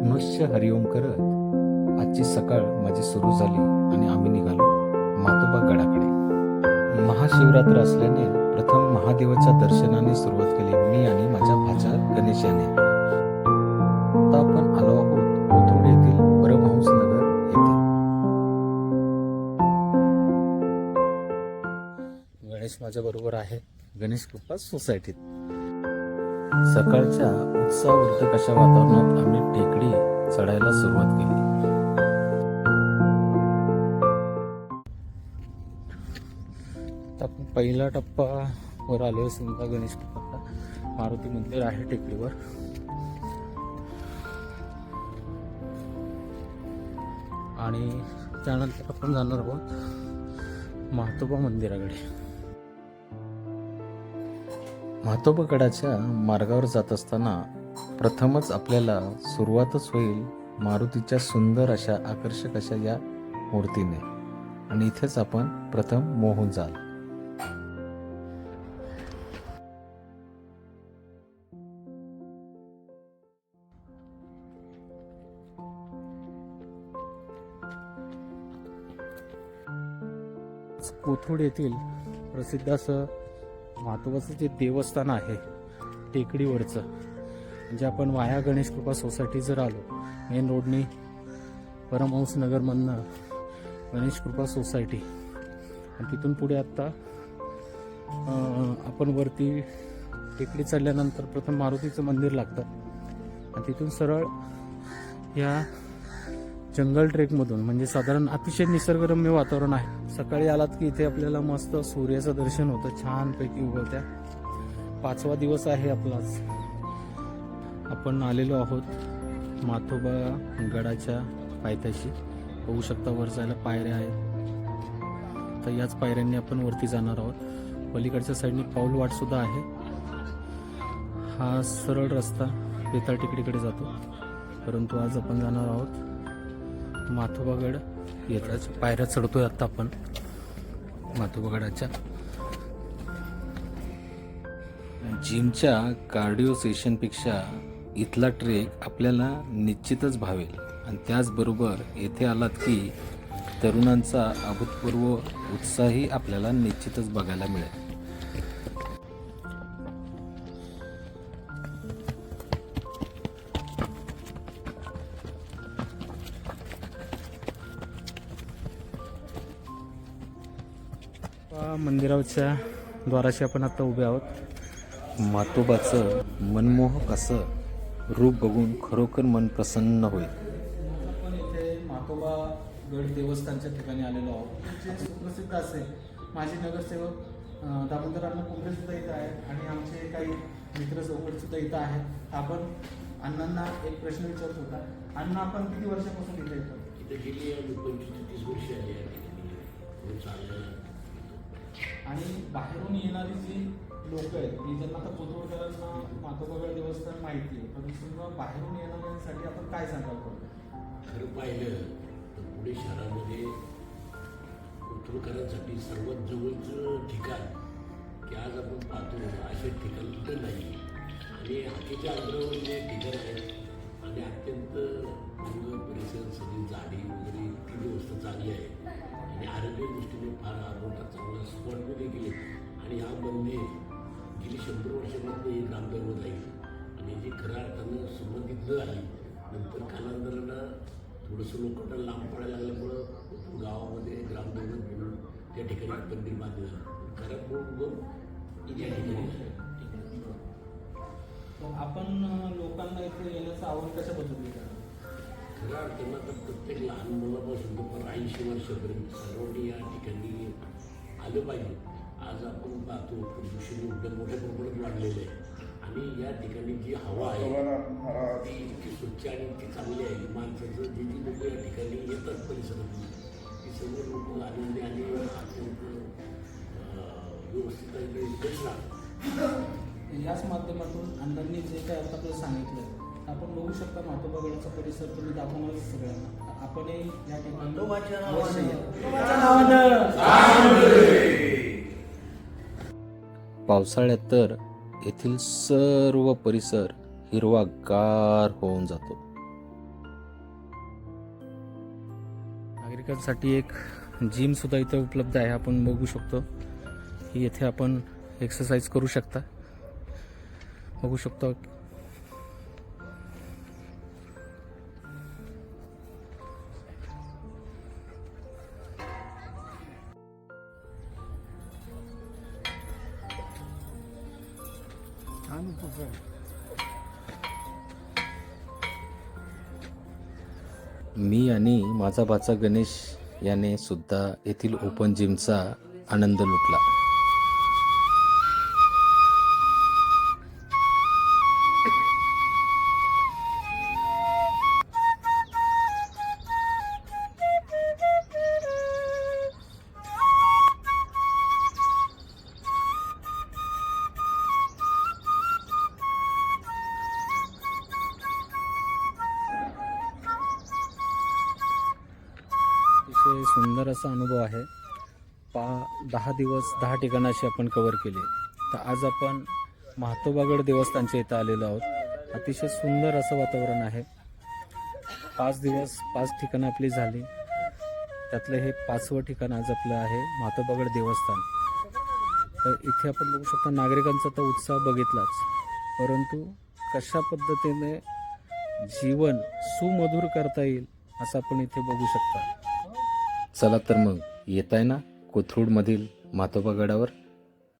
पुनश्च हरिओम करत आजची सकाळ माझी सुरू झाली आणि आम्ही निघालो मातोबा गडाकडे. महाशिवरात्र असल्याने प्रथम महादेवाच्या दर्शनाने सुरुवात केली मी आणि माझ्या भाच्या गणेश याने. आता आपण आलो आहोत कोथरूड येथील परमहंस नगर येथे. गणेश माझ्या बरोबर आहे गणेश कृपा सोसायटीत. सकाळच्या उत्साहवर्धक अशा वातावरणात आम्ही टेकडी चढायला सुरुवात केली. आपण पहिला टप्पा वर आलोय. समजा गणेश कृपाचा मारुती मंदिर आहे टेकडीवर. आणि त्यानंतर आपण जाणार आहोत म्हातोबा मंदिराकडे. म्हातोबा गडाच्या मार्गावर जात असताना प्रथमच आपल्याला सुरुवातच होईल मारुतीच्या सुंदर अशा आकर्षक अशा या मूर्तीने. आणि इथेच आपण प्रथम मोहून जाल. कोथरूड येथील प्रसिद्ध असं म्हातोबाचं जे देवस्थान आहे टेकडीवरचं, म्हणजे आपण वाया गणेश कृपा सोसायटी जर आलो मेन रोडनी परमहंस नगरमधनं गणेश कृपा सोसायटी आणि तिथून पुढे आत्ता आपण वरती टेकडी चढल्यानंतर प्रथम मारुतीचं मंदिर लागतं आणि तिथून सरळ या जंगल ट्रेकमधून, म्हणजे साधारण अतिशय निसर्गरम्य वातावरण आहे. सकाळी आलात की इथे आपल्याला मस्त सूर्याचं दर्शन होतं छानपैकी उगवत्या. 5वा दिवस आहे आपलाच. आपण आलेलो आहोत मातोबा गडाच्या पायथ्याशी. बघू शकता वर जायला पायऱ्या आहेत. तर याच पायऱ्यांनी आपण वरती जाणार आहोत. पलीकडच्या साईडनी पाऊल वाट सुद्धा आहे. हा सरळ रस्ता बेताळ टेकडीकडे जातो, परंतु आज आपण जाणार आहोत मातोबा गड येताच. पायऱ्या चढतोय आता आपण मातोबा गडाच्या. जिमच्या कार्डिओ सेशनपेक्षा इथला ट्रेक आपल्याला निश्चितच भावेल. आणि त्याचबरोबर येथे आलात की तरुणांचा अभूतपूर्व उत्साहही आपल्याला निश्चितच बघायला मिळेल. मंदिराच्या द्वाराशी आपण आता उभे आहोत. मातोबाचं मनमोहक असं रूप बघून खरोखर मन प्रसन्न होईल. आपण इथे मातोबा गड देवस्थानच्या ठिकाणी आलेलो आहोत. जे सुप्रसिद्ध असे माजी नगरसेवक दामोदर अण्णा कुंबळे सुद्धा इथं आहेत आणि आमचे काही मित्र चौकट सुद्धा इथं आहेत. आपण अण्णांना एक प्रश्न विचारत होता. अण्णा, आपण किती वर्षापासून इथे येतो? इथे गेली 25-30 वर्ष आली आहे. आणि बाहेरून येणारी जी लोक आहेत की ज्यांना आता कोथरूडकरांना मातोबा गड देवस्थान माहिती आहे, पण समजा बाहेरून येणाऱ्यांसाठी आपण काय सांगाल? खरं पाहिलं तर पुणे शहरामध्ये कोथरूडकरांसाठी सर्वात जवळचं ठिकाण की आज आपण पाहतो असे ठिकाण कुठं नाही. आणि हत्तीच्या अंतरावर जे ठिकाण आहेत आणि अत्यंत परिसर सगळी झाडी वगैरे ती व्यवस्था चांगली आहे आणि आरोग्य दृष्टीने फार मोठा चांगला स्पॉट देखील आहे. आणि हा मंदिर गेली 100 वर्षापासून एक ग्रामदैवत आहे आणि जी खऱ्या अर्थानं सुरुवातीतलं आहे. नंतर कालांतरानं थोडंसं लोकांना लांब पडायला लागल्यामुळं गावामध्ये ग्रामदैवत म्हणून त्या ठिकाणी मंदिर बांधलं झालं. खरं मूळ या ठिकाणी आपण लोकांना इथे येण्याचं आवड कशा पद्धतीने? खऱ्या अर्थानं तर प्रत्येक लहान मुलापासून तर 80 वर्षापर्यंत सर्वांनी या ठिकाणी आलं पाहिजे. आज आपण पाहतो प्रदूषण एवढं मोठ्या प्रमाणात वाढलेलं आहे आणि या ठिकाणी जी हवा आहे ती इतकी स्वच्छ आणि इतकी चांगली आहे. माणसाचं जे जी लोक या ठिकाणी येतात परिसरातून ती सर्व लोक आनंदी आणि अत्यंत व्यवस्थित आहे. याच माध्यमातून अण्णांनी जे काय आता आपल्याला सांगितलं आपण बघू शकता. मातोबा गडाचा परिसर तुम्ही दाखवणार सगळ्यांना. आपणही या ठिकाणी पावसाळ्यात तर येथील सर्व परिसर हिरवागार होऊन जातो. नागरिकांसाठी एक जिम सुद्धा इथे उपलब्ध आहे. आपण बघू शकतो की येथे आपण एक्सरसाइज करू शकता. बघू शकतो मी आणि माझा भाचा गणेश याने सुद्धा येथील ओपन जिमचा आनंद लुटला. अतिशय सुंदर असा अनुभव आहे. 10 दिवस 10 ठिकाणं अशी आपण कव्हर केले. तर आज आपण महातोबागड देवस्थानच्या इथं आलेलो आहोत. अतिशय सुंदर असं वातावरण आहे. 5 दिवस 5 ठिकाणं आपली झाली. त्यातलं हे 5वं ठिकाण आज आपलं आहे महातोबागड देवस्थान. तर इथे आपण बघू शकता नागरिकांचा तर उत्साह बघितलाच, परंतु कशा पद्धतीने जीवन सुमधुर करता येईल असं आपण इथे बघू शकता. चला तर मग येत आहे ना कोथरूडमधील म्हातोबा गडावर.